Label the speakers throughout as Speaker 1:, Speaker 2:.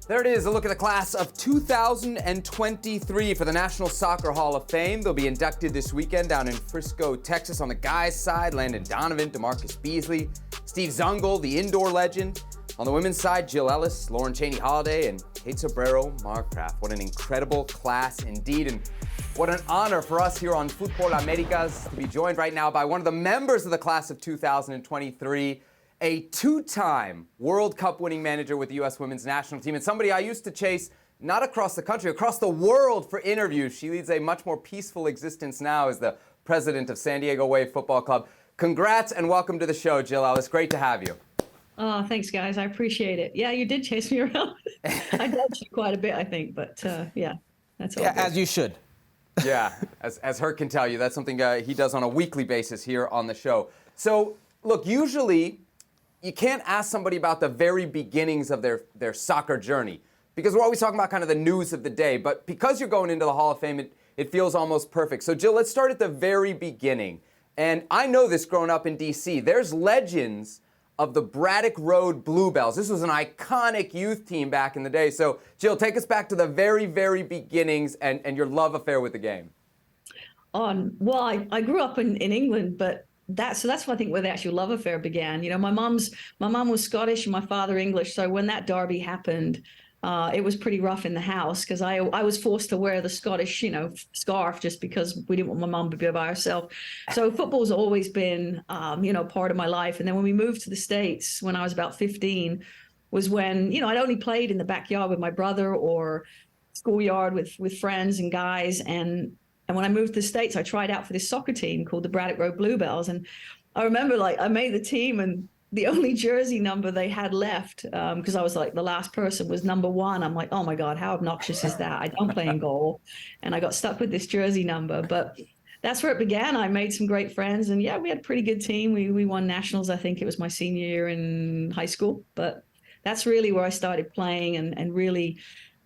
Speaker 1: There it is, a look at the class of 2023 for the National Soccer Hall of Fame. They'll be inducted this weekend down in Frisco, Texas. On the guys' side, Landon Donovan, DeMarcus Beasley, Steve Zungel, the indoor legend. On the women's side, Jill Ellis, Lauren Cheney-Holiday, and Kate Sobrero-Marcraft. What an incredible class indeed, and what an honor for us here on Futbol Americas to be joined right now by one of the members of the class of 2023, a two-time World Cup winning manager with the U.S. women's national team, and somebody I used to chase not across the country, across the world for interviews. She leads a much more peaceful existence now as the president of San Diego Wave Football Club. Congrats and welcome to the show, Jill Ellis. Great to have you.
Speaker 2: Oh, thanks, guys. I appreciate it. Yeah, you did chase me around. I dodged you quite a bit, I think, but yeah, that's all.
Speaker 3: Yeah,
Speaker 2: good.
Speaker 3: as you should.
Speaker 1: Yeah, as Herc can tell you, that's something he does on a weekly basis here on the show. So, look, usually you can't ask somebody about the very beginnings of their soccer journey because we're always talking about kind of the news of the day. But because you're going into the Hall of Fame, it feels almost perfect. So, Jill, let's start at the very beginning. And I know this growing up in D.C. There's legends of the Braddock Road Bluebells. This was an iconic youth team back in the day. So, Jill, take us back to the very, very beginnings and your love affair with the game.
Speaker 2: Well, I grew up in England, but that's why I think where the actual love affair began. You know, my mom was Scottish and my father English. So when that derby happened, it was pretty rough in the house because I was forced to wear the Scottish, scarf just because we didn't want my mom to be by herself. So football's always been, part of my life. And then when we moved to the States, when I was about 15, was when, I'd only played in the backyard with my brother or schoolyard with friends and guys. And when I moved to the States, I tried out for this soccer team called the Braddock Road Bluebells. And I remember I made the team and the only jersey number they had left, because I was the last person, was number 1. I'm like, oh my God, how obnoxious is that? I don't play in goal. And I got stuck with this jersey number. But that's where it began. I made some great friends. And yeah, we had a pretty good team. We won nationals. I think it was my senior year in high school. But that's really where I started playing and really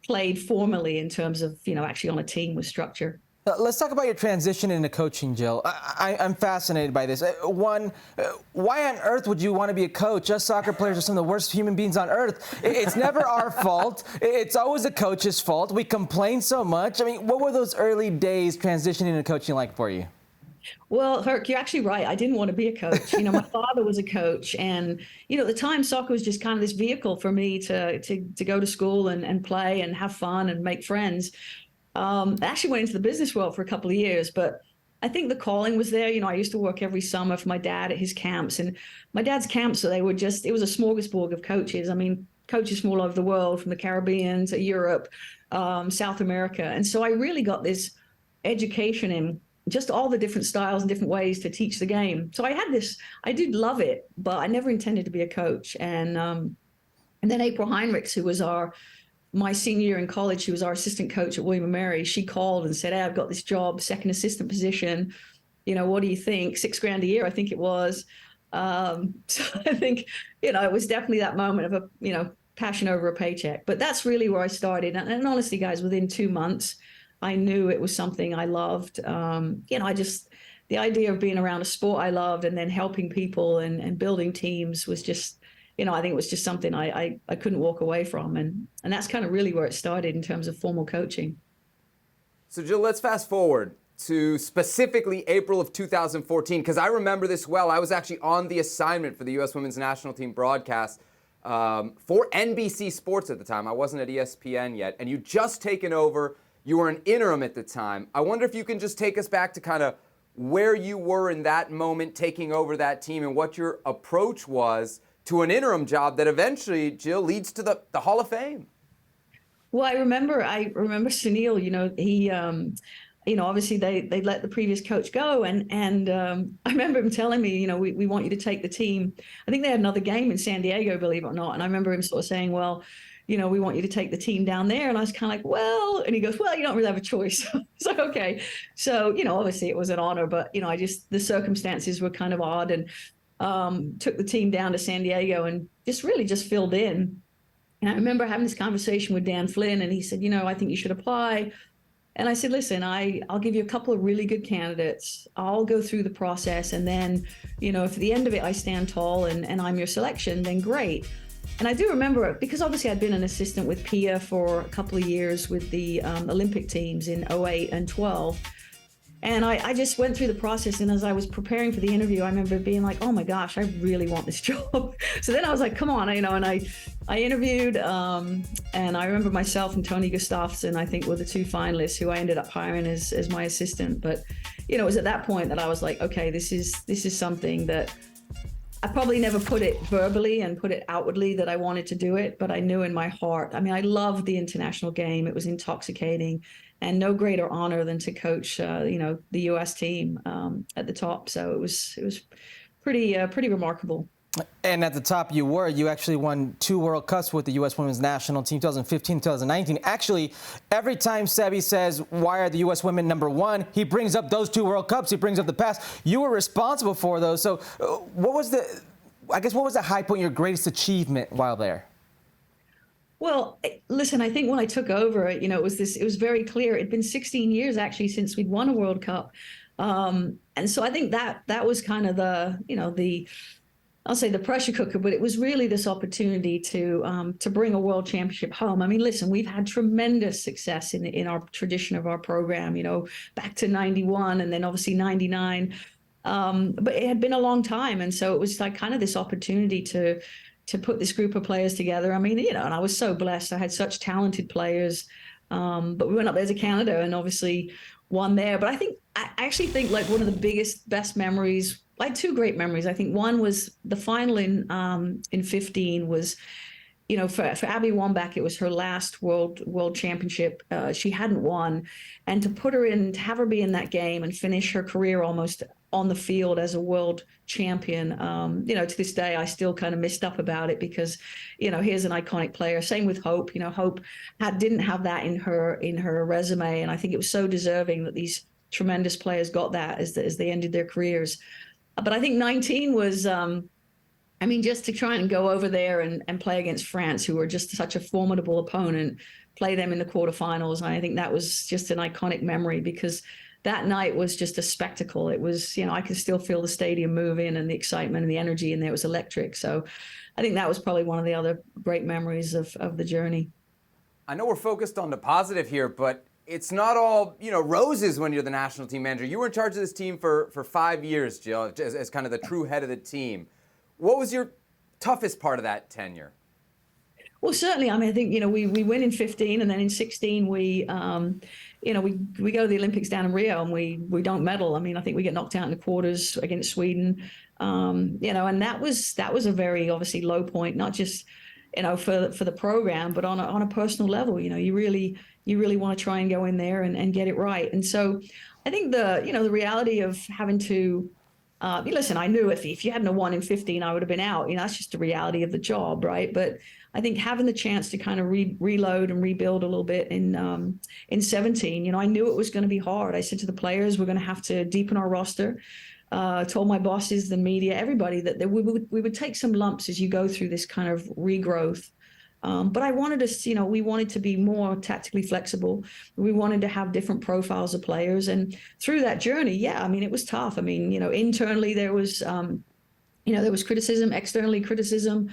Speaker 2: played formally in terms of, actually on a team with structure.
Speaker 3: Let's talk about your transition into coaching, Jill. I'm fascinated by this. One, why on earth would you want to be a coach? Us soccer players are some of the worst human beings on earth. It's never our fault. It's always the coach's fault. We complain so much. I mean, what were those early days transitioning into coaching like for you?
Speaker 2: Well, Herc, you're actually right. I didn't want to be a coach. My father was a coach. And, at the time, soccer was just kind of this vehicle for me to go to school and play and have fun and make friends. I actually went into the business world for a couple of years, but I think the calling was there. I used to work every summer for my dad at his camps, and my dad's camps, so it was a smorgasbord of coaches. I mean, coaches from all over the world, from the Caribbean to Europe, South America. And so I really got this education in just all the different styles and different ways to teach the game. So I did love it, but I never intended to be a coach. And then April Heinrichs, who was my senior year in college, she was our assistant coach at William & Mary. She called and said, hey, I've got this job, second assistant position. What do you think? $6,000 a year, I think it was. So I think, it was definitely that moment of passion over a paycheck. But that's really where I started. And honestly, guys, within 2 months, I knew it was something I loved. The idea of being around a sport I loved and then helping people and building teams was just, I think it was just something I couldn't walk away from. And that's kind of really where it started in terms of formal coaching.
Speaker 1: So, Jill, let's fast forward to specifically April of 2014, because I remember this well. I was actually on the assignment for the U.S. Women's National Team broadcast for NBC Sports at the time. I wasn't at ESPN yet. And you'd just taken over. You were an interim at the time. I wonder if you can just take us back to kind of where you were in that moment, taking over that team, and what your approach was to an interim job that eventually, Jill, leads to the Hall of Fame.
Speaker 2: Well, I remember Sunil, he, obviously they let the previous coach go. And I remember him telling me, we want you to take the team. I think they had another game in San Diego, believe it or not. And I remember him sort of saying, well, we want you to take the team down there. And I was kind of like, well, and he goes, well, you don't really have a choice. It's like, okay. So, obviously it was an honor, but, the circumstances were kind of odd. And took the team down to San Diego and just filled in. And I remember having this conversation with Dan Flynn, and he said, I think you should apply. And I said, listen, I'll give you a couple of really good candidates. I'll go through the process. And then, if at the end of it I stand tall and I'm your selection, then great. And I do remember, because obviously I'd been an assistant with Pia for a couple of years with the Olympic teams in 08 and 12. And I just went through the process, and as I was preparing for the interview, I remember being like, oh my gosh, I really want this job. So then I was like, come on, and I interviewed, and I remember myself and Tony Gustafsson, I think, were the two finalists who I ended up hiring as my assistant. But, it was at that point that I was like, okay, this is something that I probably never put it verbally and put it outwardly that I wanted to do it, but I knew in my heart. I mean, I loved the international game. It was intoxicating, and no greater honor than to coach, the U.S. team at the top. So it was pretty remarkable.
Speaker 3: And at the top you actually won 2 World Cups with the U.S. Women's National Team, 2015, 2019. Actually, every time Sebi says, why are the U.S. women #1, he brings up those 2 World Cups. He brings up the past. You were responsible for those. So what was the high point, your greatest achievement while there?
Speaker 2: Well, listen, I think when I took over, it was very clear. It'd been 16 years actually since we'd won a World Cup. And so I think that was kind of I'll say the pressure cooker, but it was really this opportunity to bring a world championship home. I mean, listen, we've had tremendous success in our tradition of our program, back to 91 and then obviously 99. But it had been a long time. And so it was like kind of this opportunity to put this group of players together. I mean, and I was so blessed. I had such talented players. But we went up there to Canada and obviously won there. But I actually think like one of the best memories, like 2 great memories. I think one was the final in 15 was, for Abby Wambach, it was her last world championship. She hadn't won, and to have her be in that game and finish her career almost on the field as a world champion. To this day, I still kind of messed up about it because, here's an iconic player. Same with Hope. Hope didn't have that in her resume, and I think it was so deserving that these tremendous players got that as they ended their careers. But I think 19 was, just to try and go over there and play against France, who were just such a formidable opponent, play them in the quarterfinals. I think that was just an iconic memory because that night was just a spectacle. It was, I could still feel the stadium moving and the excitement and the energy in there was electric. So I think that was probably one of the other great memories of the journey.
Speaker 1: I know we're focused on the positive here, but it's not all, roses when you're the national team manager. You were in charge of this team for 5 years, Jill, as kind of the true head of the team. What was your toughest part of that tenure?
Speaker 2: Well, certainly. I think, we win in 15, and then in 16, we go to the Olympics down in Rio and we don't medal. I think we get knocked out in the quarters against Sweden, and that was a very obviously low point, not just, for the program, but on a personal level. You really want to try and go in there and get it right. And so I think the reality of having to, listen, I knew if you hadn't won in 15, I would have been out. That's just the reality of the job, right? But I think having the chance to kind of reload and rebuild a little bit in 17, I knew it was going to be hard. I said to the players, we're going to have to deepen our roster. Told my bosses, the media, everybody that we would take some lumps as you go through this kind of regrowth. But I wanted us, we wanted to be more tactically flexible. We wanted to have different profiles of players. And through that journey, it was tough. Internally there was, there was criticism, externally criticism.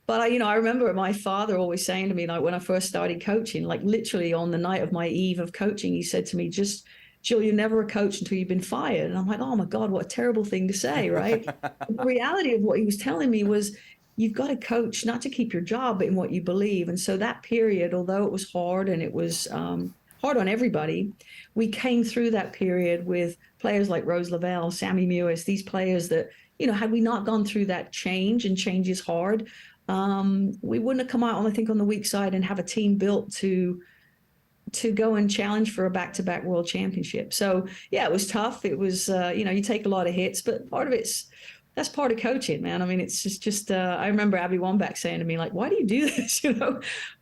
Speaker 2: But I remember my father always saying to me, like when I first started coaching, like literally on the night of my eve of coaching, he said to me, Jill, you're never a coach until you've been fired. And I'm like, oh my God, what a terrible thing to say, right? The reality of what he was telling me was, you've got to coach not to keep your job, but in what you believe. And so that period, although it was hard and it was hard on everybody, we came through that period with players like Rose Lavelle, Sammy Mewis, these players that, had we not gone through that change, and change is hard, we wouldn't have come out, I think, on the weak side and have a team built to go and challenge for a back-to-back world championship. So, it was tough. It was, you take a lot of hits, but part of that's part of coaching, man. It's just I remember Abby Wambach saying to me, like, why do you do this?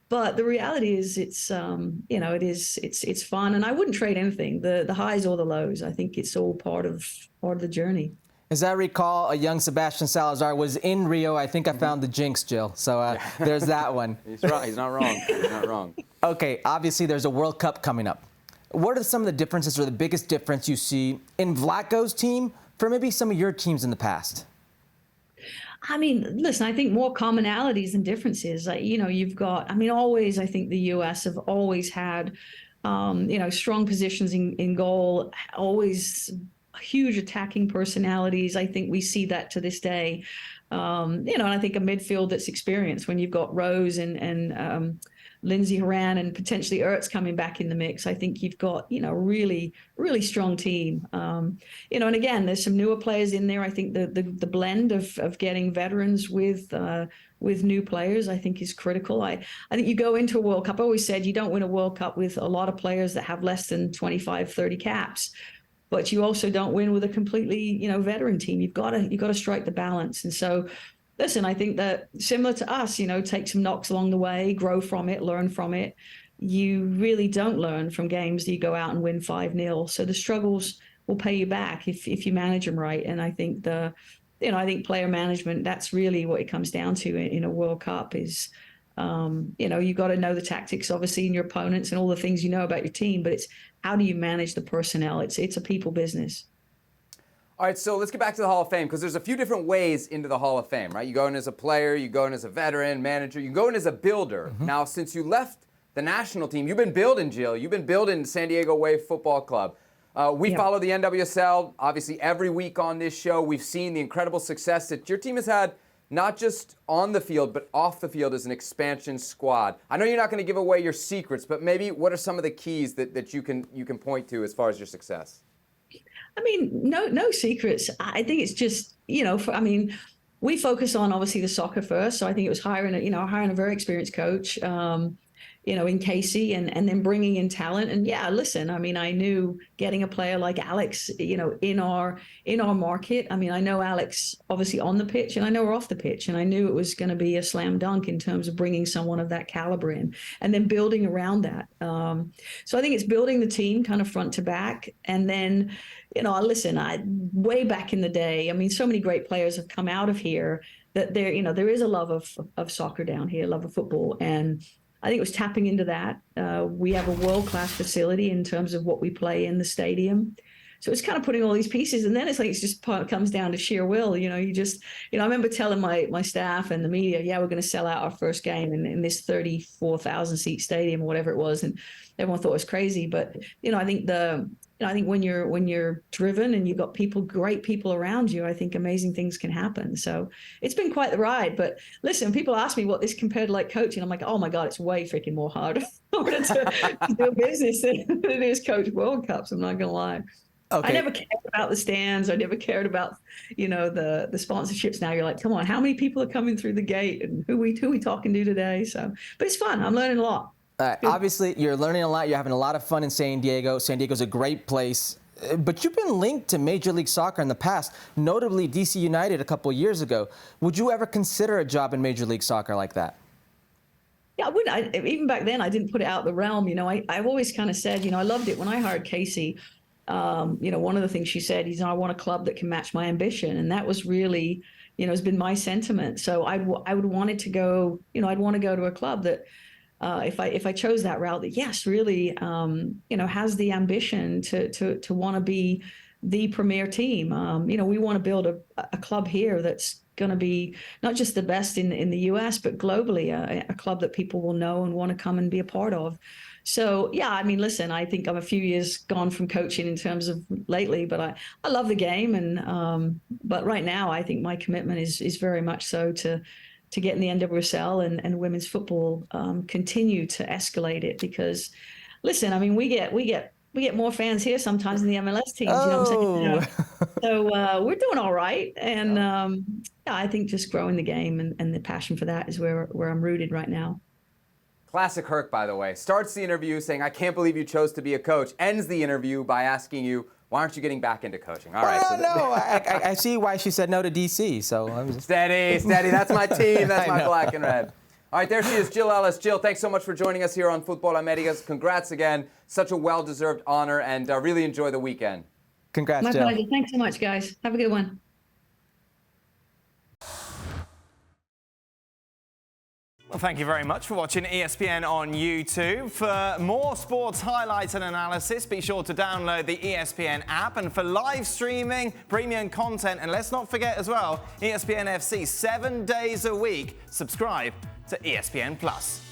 Speaker 2: But the reality is it's it's fun, and I wouldn't trade anything, the highs or the lows. I think it's all part of the journey.
Speaker 3: As I recall, a young Sebastian Salazar was in Rio. I think I found the jinx, Jill. So there's that one.
Speaker 1: He's right. He's not wrong. He's not wrong.
Speaker 3: Okay, obviously there's a World Cup coming up. What are some of the differences or the biggest difference you see in Vlatko's team for maybe some of your teams in the past?
Speaker 2: I mean, listen, I think more commonalities than differences. Like, you've got, I mean, always, I think the US have always had, strong positions in goal, always huge attacking personalities. I think we see that to this day. And I think a midfield that's experienced when you've got Rose and Lindsay Horan and potentially Ertz coming back in the mix. I think you've got, really, really strong team. And again, there's some newer players in there. I think the blend of getting veterans with new players, I think is critical. I think you go into a World Cup, I always said you don't win a World Cup with a lot of players that have less than 25, 30 caps. But you also don't win with a completely, veteran team. You've got to strike the balance. And so, listen, I think that similar to us, take some knocks along the way, grow from it, learn from it. You really don't learn from games that you go out and win 5-0. So the struggles will pay you back if you manage them right. And I think I think player management, that's really what it comes down to in a World Cup is, you got to know the tactics, obviously, in your opponents and all the things you know about your team, but it's how do you manage the personnel? It's a people business.
Speaker 1: All right, so let's get back to the Hall of Fame because there's a few different ways into the Hall of Fame, right? You go in as a player, you go in as a veteran, manager, you go in as a builder. Mm-hmm. Now, since you left the national team, you've been building, Jill. You've been building San Diego Wave Football Club. We follow the NWSL, obviously, every week on this show. We've seen the incredible success that your team has had, not just on the field, but off the field as an expansion squad. I know you're not going to give away your secrets, but maybe what are some of the keys that you can point to as far as your success?
Speaker 2: I mean, no secrets. I think it's just, we focus on obviously the soccer first. So I think it was hiring a very experienced coach, in Casey and then bringing in talent. And yeah, listen, I mean, I knew getting a player like Alex, in our market. I mean, I know Alex obviously on the pitch and I know her off the pitch. And I knew it was going to be a slam dunk in terms of bringing someone of that caliber in and then building around that. So I think it's building the team kind of front to back. And then, way back in the day, I mean, so many great players have come out of here that there is a love of soccer down here, love of football. And I think it was tapping into that. We have a world-class facility in terms of what we play in the stadium. So it's kind of putting all these pieces, and then it's like it just comes down to sheer will. I remember telling my staff and the media, yeah, we're going to sell out our first game in this 34,000 seat stadium or whatever it was, and everyone thought it was crazy. But I think when you're driven and you've got great people around you, I think amazing things can happen. So it's been quite the ride. But listen, people ask me what this compared to like coaching. I'm like, oh my God, it's way freaking more hard to do a business than it is coach World Cups. I'm not going to lie. Okay. I never cared about the stands. I never cared about, the sponsorships. Now you're like, come on, how many people are coming through the gate and who we talking to today? So, but it's fun. I'm learning a lot.
Speaker 3: Obviously, you're learning a lot. You're having a lot of fun in San Diego. San Diego's a great place. But you've been linked to Major League Soccer in the past, notably DC United a couple of years ago. Would you ever consider a job in Major League Soccer like that?
Speaker 2: Yeah, I wouldn't. Even back then, I didn't put it out the realm. I've always kind of said, I loved it when I hired Casey. One of the things she said is, I want a club that can match my ambition. And that was really, has been my sentiment. So I would want it to go, I'd want to go to a club that, if I chose that route, that yes, really, has the ambition to want to be the premier team. We want to build a club here that's going to be not just the best in the US, but globally, a club that people will know and want to come and be a part of. So, yeah, I mean, listen, I think I'm a few years gone from coaching in terms of lately, but I love the game. And but right now, I think my commitment is very much so to get in the NWSL and women's football, continue to escalate it because, listen, I mean, we get more fans here sometimes than the MLS teams.
Speaker 3: Oh.
Speaker 2: You know what I'm saying? So we're doing all right. And yeah, I think just growing the game and the passion for that is where I'm rooted right now.
Speaker 1: Classic Herc, by the way. Starts the interview saying, I can't believe you chose to be a coach. Ends the interview by asking you, why aren't you getting back into coaching? All right.
Speaker 3: I see why she said no to DC. So I'm just...
Speaker 1: Steady. That's my team. That's my black and red. All right, there she is, Jill Ellis. Jill, thanks so much for joining us here on Futbol Americas. Congrats again. Such a well-deserved honor, and really enjoy the weekend.
Speaker 3: Congrats,
Speaker 2: My
Speaker 3: Jill.
Speaker 2: pleasure. Thanks so much, guys. Have a good one.
Speaker 4: Well, thank you very much for watching ESPN on YouTube. For more sports highlights and analysis, be sure to download the ESPN app. And for live streaming, premium content, and let's not forget as well, ESPN FC 7 days a week, subscribe to ESPN+.